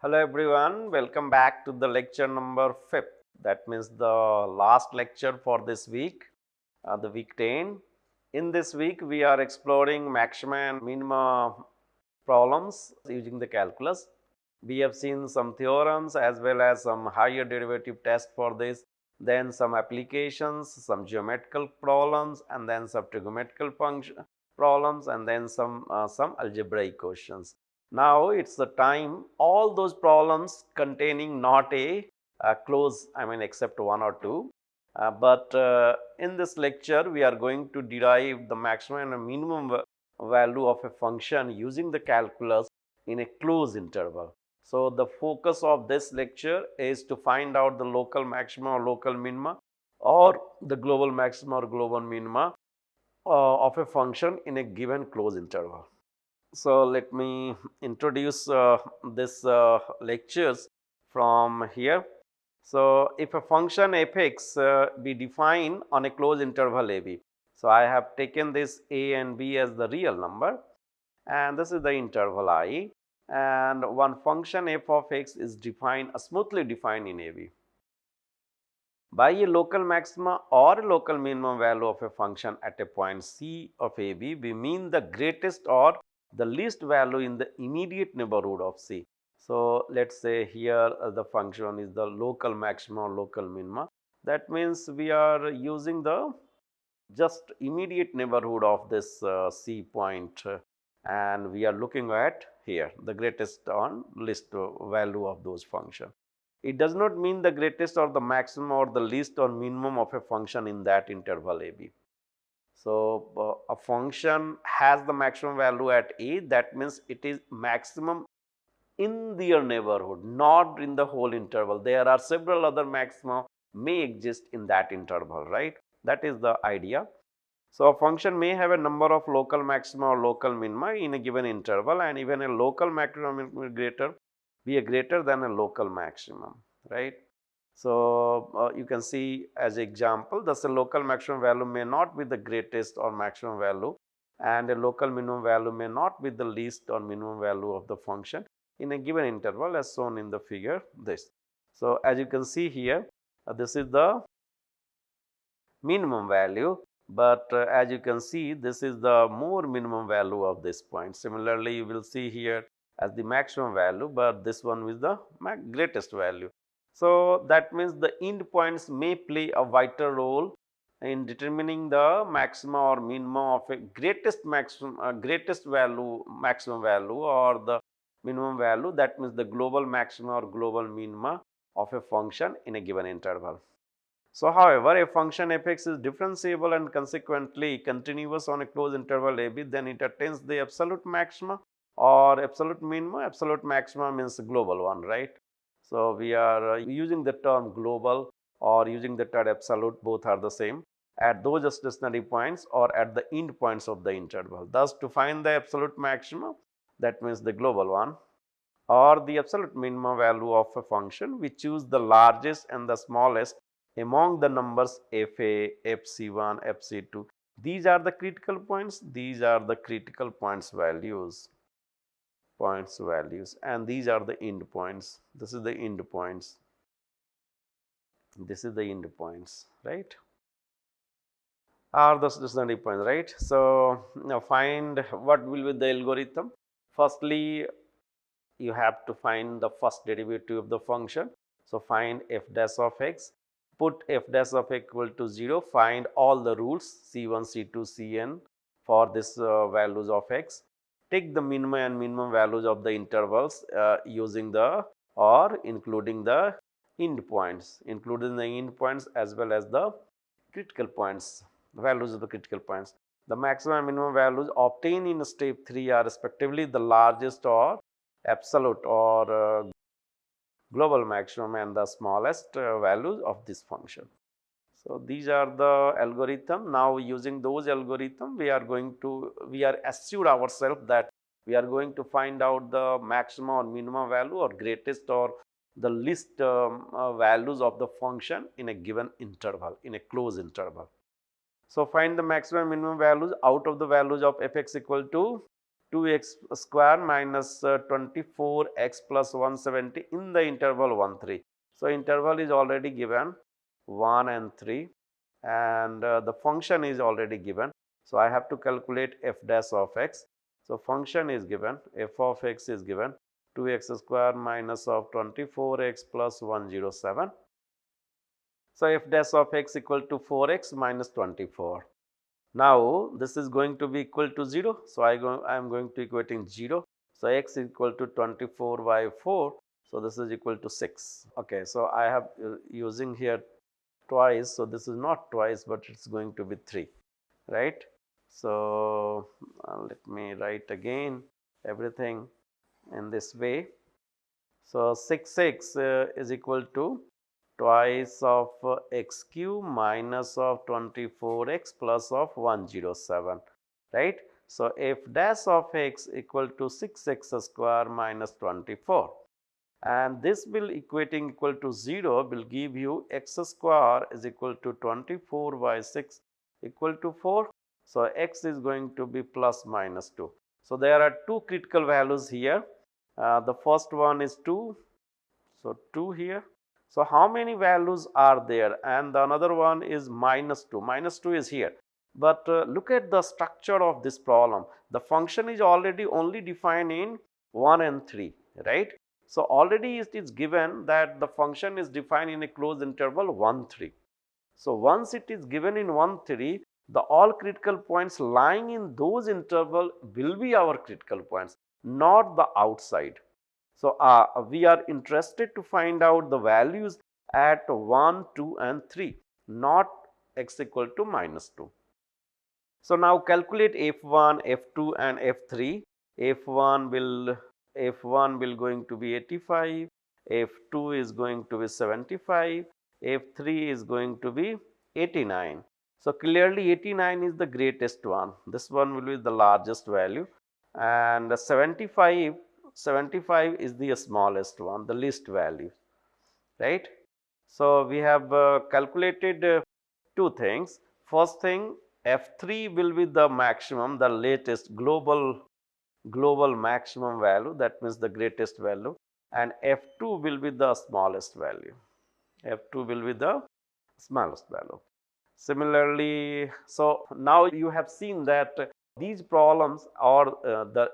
Hello everyone, welcome back to the lecture number 5th. That means the last lecture for this week, the week 10. In this week, we are exploring maxima and minima problems using the calculus. We have seen some theorems as well as some higher derivative test for this, then some applications, some geometrical problems, and then some trigonometrical function problems, and then some algebraic questions. Now it's the time all those problems containing not a close, except one or two. But in this lecture, we are going to derive the maximum and minimum value of a function using the calculus in a closed interval. So the focus of this lecture is to find out the local maxima or local minima or the global maxima or global minima of a function in a given closed interval. So let me introduce this lectures from here. So if a function fx be defined on a closed interval ab, so I have taken this a and b as the real number, and this is the interval I, and one function f of x is defined smoothly defined in ab by a local maxima or a local minimum value of a function at a point C of AB. We mean the greatest or the least value in the immediate neighborhood of C. So let's say here the function is the local maxima or local minima. That means we are using the just immediate neighborhood of this C point, and we are looking at here the greatest on least value of those function. It does not mean the greatest or the maximum or the least or minimum of a function in that interval AB. So a function has the maximum value at A, that means it is maximum in their neighborhood, not in the whole interval. There are several other maxima may exist in that interval, right? That is the idea. So a function may have a number of local maxima or local minima in a given interval, and even a local maximum will be a greater than a local maximum, right? So you can see as example, thus a local maximum value may not be the greatest or maximum value, and a local minimum value may not be the least or minimum value of the function in a given interval as shown in the figure this. So as you can see here, this is the minimum value, but as you can see, this is the more minimum value of this point. Similarly, you will see here as the maximum value, but this one is the greatest value. So that means the end points may play a vital role in determining the maxima or minima of a greatest maximum greatest value maximum value or the minimum value, that means the global maxima or global minima of a function in a given interval. So however, if function fx is differentiable and consequently continuous on a closed interval ab, then it attains the absolute maxima or absolute minima. Absolute maxima means global one, right? So we are using the term global or using the term absolute, both are the same, at those stationary points or at the end points of the interval. Thus to find the absolute maxima, that means the global one, or the absolute minimum value of a function, we choose the largest and the smallest among the numbers fa, fc1, fc2. These are the critical points, these are the critical points values, and these are the end points. This is the end points, this is the end points, right? Are the stationary points, right? So now find what will be the algorithm. Firstly, you have to find the first derivative of the function. So find f dash of x, put f dash of x equal to 0, find all the rules c1, c2, cn for this values of x. Take the minimum and minimum values of the intervals using the or including the end points, as well as the critical points, values of the critical points. The maximum and minimum values obtained in step 3 are respectively the largest or absolute or global maximum and the smallest values of this function. So these are the algorithm. Now using those algorithm, we are assured ourselves that we are going to find out the maximum or minimum value or greatest or the least values of the function in a given interval, in a closed interval. So find the maximum and minimum values out of the values of fx equal to 2x square minus 24x plus 170 in the interval 1, 3. So, interval is already given 1 and 3, and the function is already given. So, I have to calculate f dash of x. So, function is given, f of x is given 2x square minus of 24x plus 107. So, f dash of x equal to 4x minus 24. Now, this is going to be equal to 0. So, I am going to equating 0. So, x is equal to 24 by 4. So, this is equal to 6. Okay. So, I have using here twice. So, this is not twice, but it is going to be 3, right. So, let me write again everything in this way. So, 6x is equal to twice of x cube minus of 24x plus of 107, right. So, f dash of x equal to 6x square minus 24, and this will equating equal to 0 will give you x square is equal to 24 by 6 equal to 4. So, x is going to be plus minus 2. So, there are two critical values here. The first one is 2. So, 2 here. So, how many values are there? And the another one is minus 2. Minus 2 is here. But look at the structure of this problem. The function is already only defined in 1 and 3, right. So, already it is given that the function is defined in a closed interval 1, 3. So, once it is given in 1, 3, the all critical points lying in those interval will be our critical points, not the outside. So, we are interested to find out the values at 1, 2 and 3, not x equal to minus 2. So, now calculate f1, f2 and f3. f1 will going to be 85, f2 is going to be 75, f3 is going to be 89. So, clearly 89 is the greatest one. This one will be the largest value, and 75 is the smallest one, the least value, right. So, we have calculated two things. First thing, f3 will be the maximum, the latest global maximum value, that means the greatest value, and f2 will be the smallest value. f2 will be the smallest value. Similarly, so now you have seen that these problems are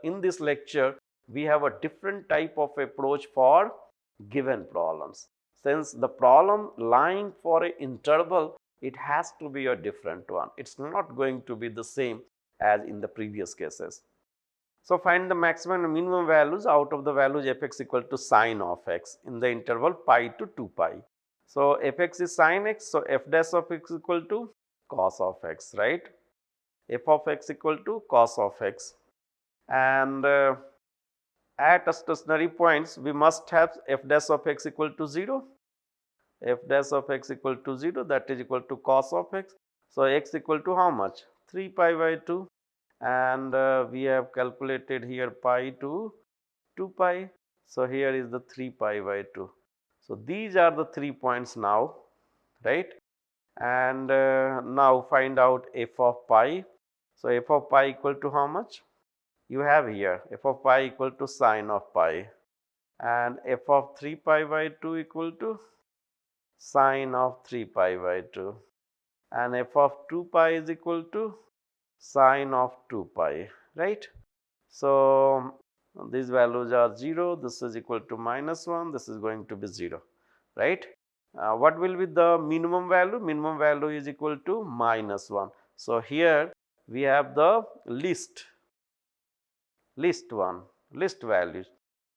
in this lecture we have a different type of approach for given problems. Since the problem lying for an interval, it has to be a different one. It's not going to be the same as in the previous cases. So, find the maximum and minimum values out of the values f(x) equal to sine of x in the interval pi to 2 pi. So, f(x) is sine x. So, f dash of x equal to cos of x, right. f of x equal to cos of x, and at stationary points we must have f dash of x equal to 0. f dash of x equal to 0, that is equal to cos of x. So, x equal to how much? 3 pi by 2, and we have calculated here pi to 2 pi. So, here is the 3 pi by 2. So, these are the 3 points now, right. And now find out f of pi. So, f of pi equal to how much? You have here f of pi equal to sine of pi, and f of 3 pi by 2 equal to sine of 3 pi by 2, and f of 2 pi is equal to sine of 2 pi, right. So, these values are 0, this is equal to minus 1, this is going to be 0, right. What will be the minimum value? Minimum value is equal to minus 1. So, here we have the least values,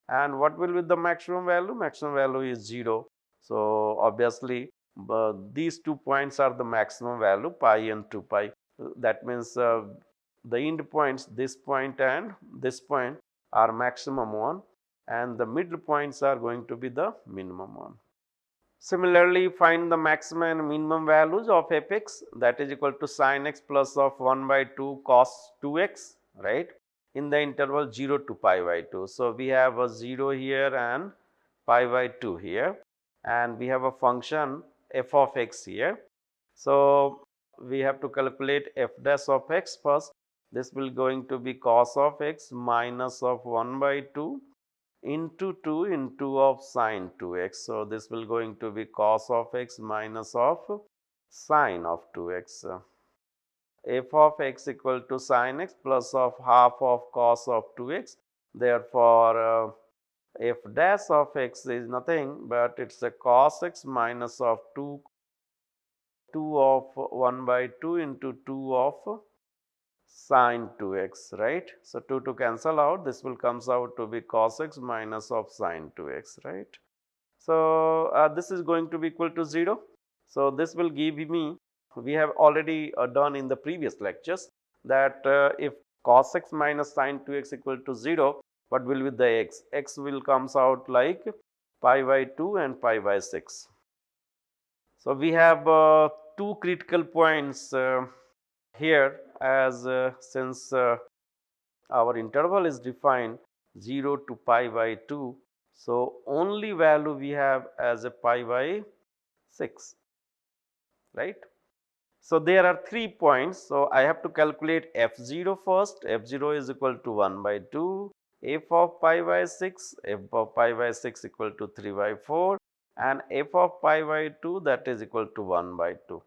and what will be the maximum value? Maximum value is 0. So, obviously, these 2 points are the maximum value, pi and 2 pi. That means the end points, this point and this point, are maximum one, and the middle points are going to be the minimum one. Similarly, find the maximum and minimum values of f(x), that is equal to sin x plus of 1 by 2 cos 2x, right, in the interval 0 to pi by 2. So, we have a 0 here and pi by 2 here, and we have a function f of x here. So, we have to calculate f dash of x first. this will going to be cos of x minus of 1 by 2 into 2 into of sine 2x. So, this will going to be cos of x minus of sine of 2x. F of x equal to sine x plus of half of cos of 2x. Therefore, f dash of x is nothing but it is a cos x minus of 2 of 1 by 2 into 2 of sine 2x, right. So, 2 to cancel out, this will comes out to be cos x minus of sine 2x, right. So, this is going to be equal to 0. So, this will give me, we have already done in the previous lectures that if cos x minus sine 2x equal to 0, what will be the x? X will comes out like pi by 2 and pi by 6. So, we have two critical points here as since our interval is defined 0 to pi by 2. So, only value we have as a pi by 6, right. So, there are 3 points. So, I have to calculate f0 first. F0 is equal to 1 by 2, f of pi by 6, f of pi by 6 equal to 3 by 4 and f of pi by 2 that is equal to 1 by 2.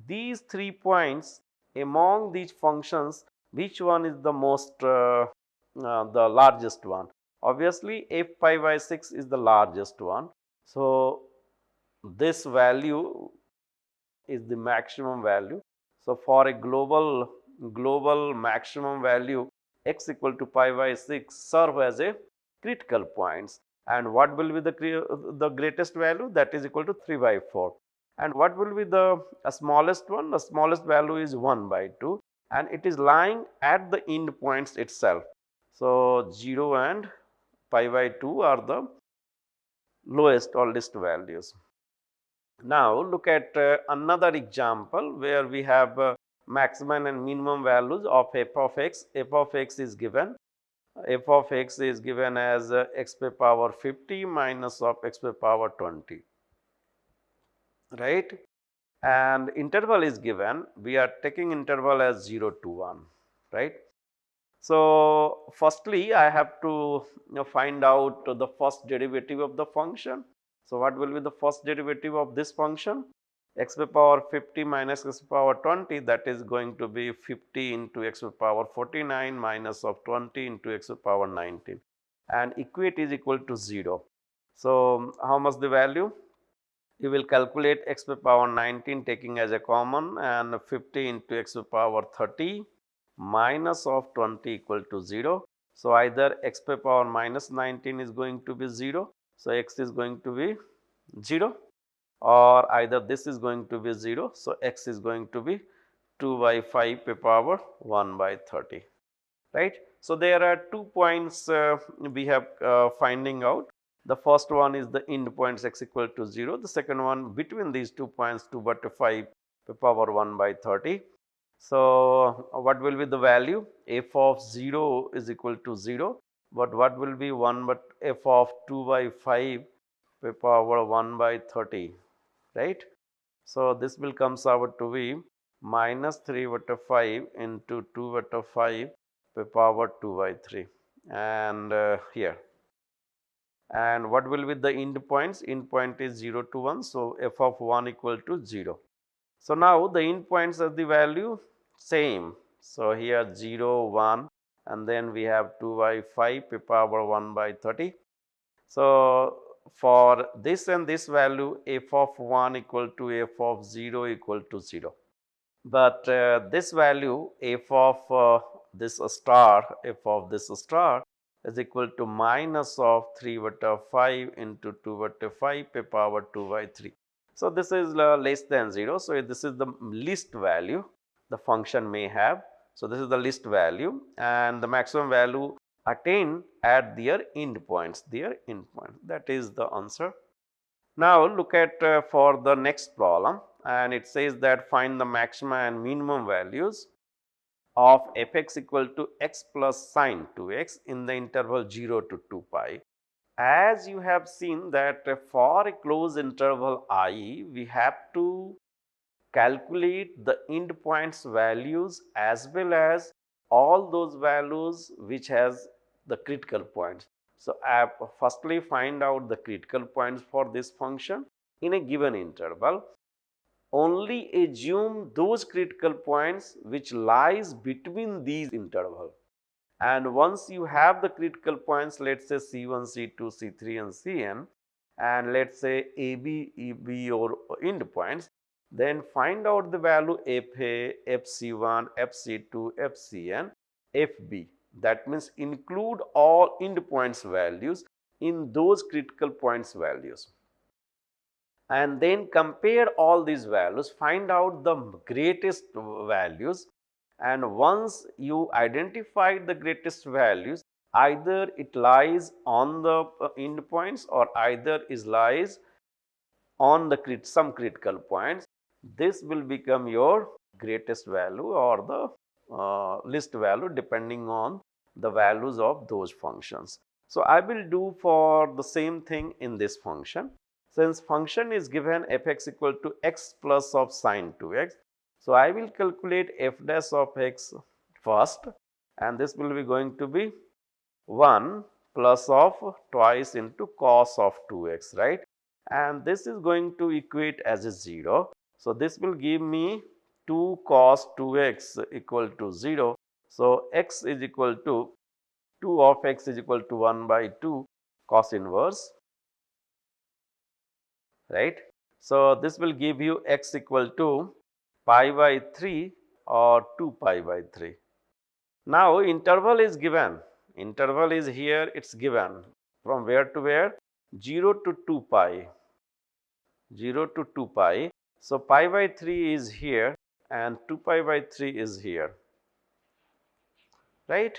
These 3 points among these functions, which one is the most the largest one? Obviously, f pi by 6 is the largest one. So, this value is the maximum value. So, for a global maximum value x equal to pi by 6 serve as a critical points, and what will be the greatest value, that is equal to 3 by 4, and what will be the smallest one? The smallest value is 1 by 2 and it is lying at the end points itself. So, 0 and pi by 2 are the lowest or least values. Now, look at another example where we have maximum and minimum values of f of x. F of x is given, f of x is given as x to the power 50 minus of x to the power 20, right, and interval is given, we are taking interval as 0 to 1, right. So, firstly I have to find out the first derivative of the function. So, what will be the first derivative of this function? X to the power 50 minus x to the power 20, that is going to be 50 into x to the power 49 minus of 20 into x to the power 19, and equate is equal to 0. So, how much the value? You will calculate x to the power 19 taking as a common, and 50 into x to the power 30 minus of 20 equal to 0. So, either x to the power minus 19 is going to be 0. So, x is going to be 0, or either this is going to be 0. So, x is going to be 2 by 5 to the power 1 by 30, right. So, there are 2 points we have finding out. The first one is the end points x equal to 0, the second one between these 2 points 2 by 5 to the power 1 by 30. So, what will be the value? F of 0 is equal to 0, but what will be 1 but f of 2 by 5 to the power 1 by 30, right. So, this will comes out to be minus 3 by 5 into 2 by 5 to the power 2 by 3, and here, and what will be the end points? End point is 0 to 1. So, f of 1 equal to 0. So, now the end points of the value same. So, here 0, 1 and then we have 2 by 5 to the power 1 by 30. So, for this and this value f of 1 equal to f of 0 equal to 0. But this value f of this star, f of this star is equal to minus of 3 by 5 into 2 by 5 to the power 2 by 3. So, this is less than 0. So, this is the least value the function may have. So, this is the least value, and the maximum value attained at their end points, that is the answer. Now, look at for the next problem, and it says that find the maximum and minimum values of f x equal to x plus sine 2x in the interval 0 to 2 pi. As you have seen that for a closed interval I, we have to calculate the end points values as well as all those values which has the critical points. So, I firstly find out the critical points for this function in a given interval. Only assume those critical points which lies between these intervals. And once you have the critical points, let us say C1, C2, C3 and Cn, and let us say AB, EB or endpoints, then find out the value Fa, Fc1, Fc2, Fcn, Fb. That means include all endpoints values in those critical points values. And then compare all these values, find out the greatest values, and once you identify the greatest values, either it lies on the endpoints or either is lies on the some critical points. This will become your greatest value or the least value depending on the values of those functions. So, I will do for the same thing in this function. Since function is given f(x) equal to x plus of sine 2x, so I will calculate f dash of x first, and this will be going to be 1 plus of twice into cos of 2x, right, and this is going to equate as a 0. So, this will give me 2 cos 2x equal to 0. So, x is equal to 2 of x is equal to 1 by 2 cos inverse, right. So, this will give you x equal to pi by 3 or 2 pi by 3. Now, interval is given, interval is here, it is given from where to where, 0 to 2 pi, 0 to 2 pi. So, pi by 3 is here and 2 pi by 3 is here, right.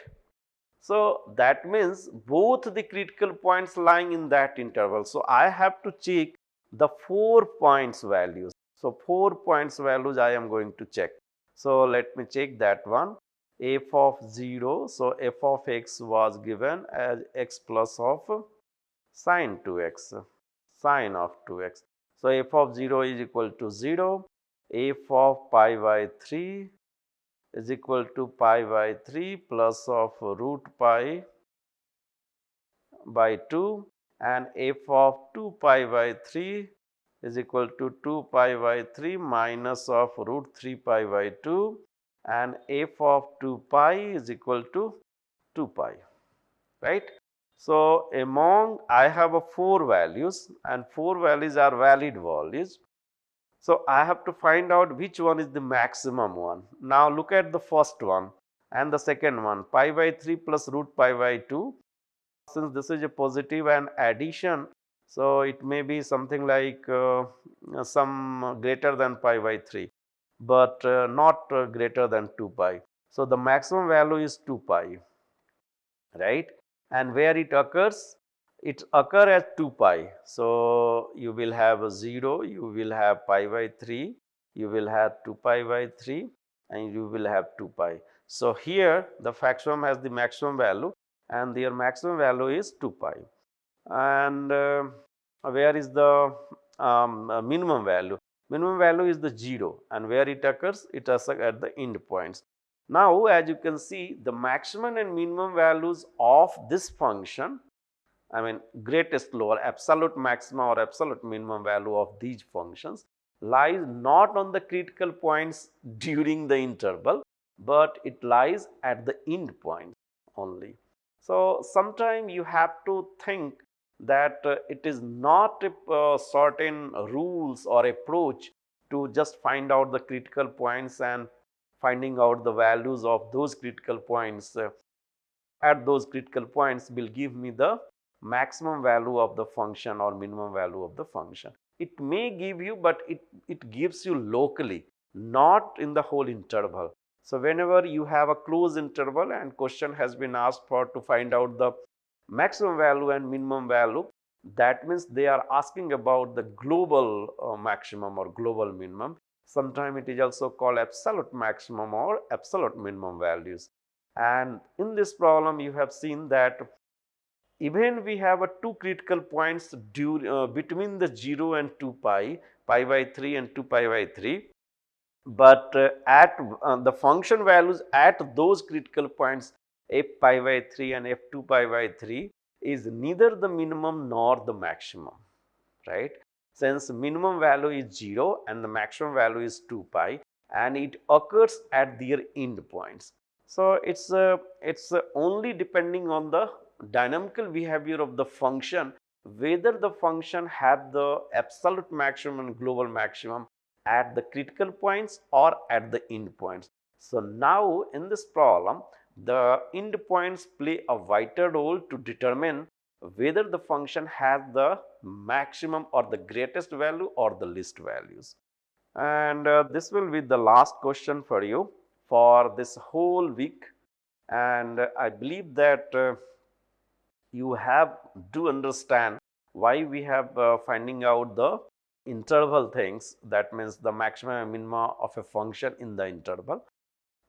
So, that means both the critical points lying in that interval. So, I have to check the 4 points values. So, 4 points values I am going to check. So, let me check that one, f of 0. So, f of x was given as x plus of sine 2x, sine of 2x. So, f of 0 is equal to 0, f of pi by 3 is equal to pi by 3 plus of root pi by 2, and f of 2 pi by 3 is equal to 2 pi by 3 minus of root 3 pi by 2, and f of 2 pi is equal to 2 pi, right. So, among I have a 4 values and 4 values are valid values. So, I have to find out which one is the maximum one. Now, look at the first one and the second one, pi by 3 plus root pi by 2. Since this is a positive and addition, so it may be something like some greater than pi by 3, but not greater than 2 pi. So, the maximum value is 2 pi, right, and where it occurs, it occur at 2 pi. So, you will have a 0, you will have pi by 3, you will have 2 pi by 3 and you will have 2 pi. So, here the maximum has the maximum value and their maximum value is 2 pi, and where is the minimum value? Minimum value is the 0, and where it occurs? It occurs at the end points. Now, as you can see, the maximum and minimum values of this function, I mean greatest lower absolute maximum or absolute minimum value of these functions lies not on the critical points during the interval, but it lies at the end points only. So, sometime you have to think that it is not a certain rules or approach to just find out the critical points and finding out the values of those critical points at those critical points will give me the maximum value of the function or minimum value of the function. It may give you, but it gives you locally, not in the whole interval. So, whenever you have a closed interval and question has been asked for to find out the maximum value and minimum value, that means they are asking about the global maximum or global minimum. Sometimes it is also called absolute maximum or absolute minimum values. And in this problem you have seen that even we have a two critical points between the 0 and 2 pi, pi by 3 and 2 pi by 3. but at the function values at those critical points f pi by 3 and f2 pi by 3 is neither the minimum nor the maximum, right? Since minimum value is 0 and the maximum value is 2 pi and it occurs at their end points. So, it's only depending on the dynamical behavior of the function whether the function had the absolute maximum and global maximum at the critical points or at the end points. So, now in this problem the end points play a vital role to determine whether the function has the maximum or the greatest value or the least values. And this will be the last question for you for this whole week, and I believe that you have to understand why we have finding out the interval things, that means the maximum and minimum of a function in the interval.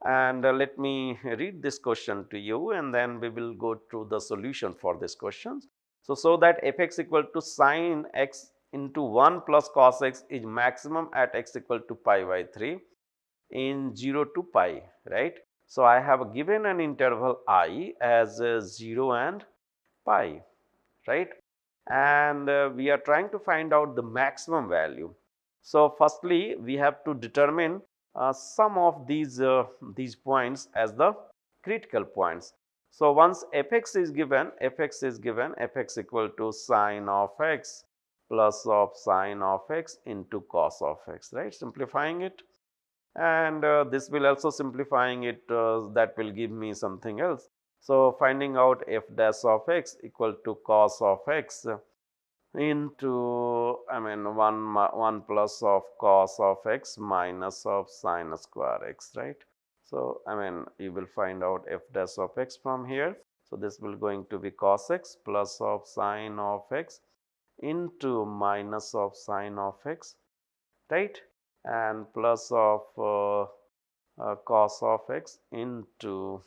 And let me read this question to you and then we will go through the solution for this questions. So that f(x) equal to sin x into 1 plus cos x is maximum at x equal to pi by 3 in 0 to pi, right. So, I have given an interval I as 0 and pi, right, and we are trying to find out the maximum value. So, firstly we have to determine some of these points as the critical points. So, once f(x) is given, f(x) equal to sin of x plus of sin of x into cos of x, right, simplifying it, and this will also simplifying it, that will give me something else. So, finding out f dash of x equal to cos of x into 1 plus of cos of x minus of sin square x, right. So, you will find out f dash of x from here. So, this will going to be cos x plus of sin of x into minus of sin of x, right, and plus of cos of x into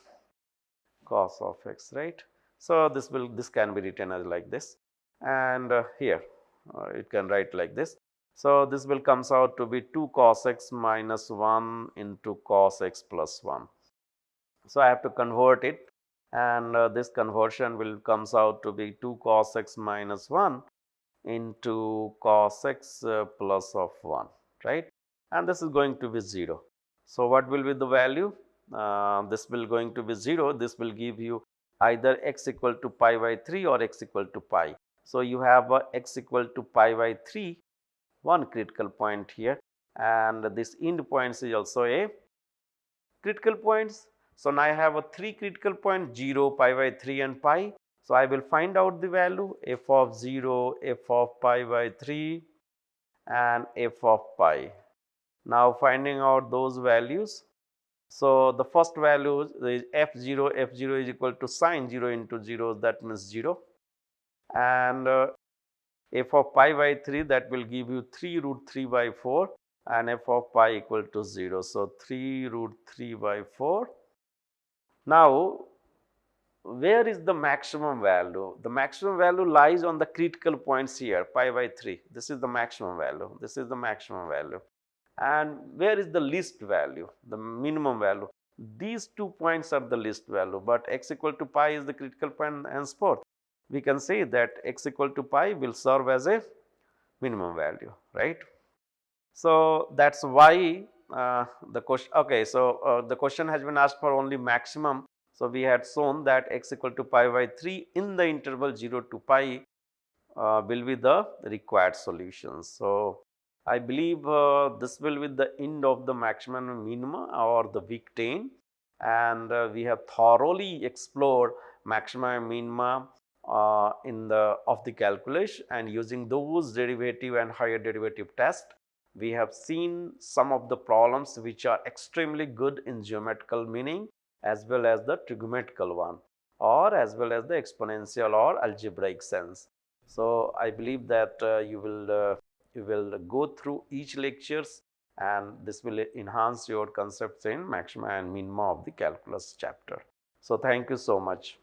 cos of x, right. So, this can be written as like this, and here it can write like this. So, this will comes out to be 2 cos x minus 1 into cos x plus 1. So, I have to convert it, and this conversion will comes out to be 2 cos x minus 1 into cos x plus of 1, right, and this is going to be 0. So, what will be the value? This will going to be 0. This will give you either x equal to pi by 3 or x equal to pi. So, you have x equal to pi by 3, one critical point here, and this end points is also a critical points. So, now I have a 3 critical points 0, pi by 3 and pi. So, I will find out the value f of 0, f of pi by 3 and f of pi. Now, finding out those values. So, the first value is f0 is equal to sin 0 into 0, that means 0, and f of pi by 3, that will give you 3 root 3 by 4 and f of pi equal to 0. So, 3 root 3 by 4. Now, where is the maximum value? The maximum value lies on the critical points here, pi by 3. This is the maximum value. This is the maximum value. And where is the least value? The minimum value. These 2 points are the least value, but x equal to pi is the critical point, henceforth we can say that x equal to pi will serve as a minimum value, right. So, that is why the question, okay. So, the question has been asked for only maximum. So, we had shown that x equal to pi by 3 in the interval 0 to pi will be the required solution. So, I believe this will be the end of the maximum and minimum or the week 10, and we have thoroughly explored maximum and minimum in the of the calculus, and using those derivative and higher derivative test, we have seen some of the problems which are extremely good in geometrical meaning as well as the trigonometrical one, or as well as the exponential or algebraic sense. So, I believe that you will go through each lectures, and this will enhance your concepts in maxima and minima of the calculus chapter. So, thank you so much.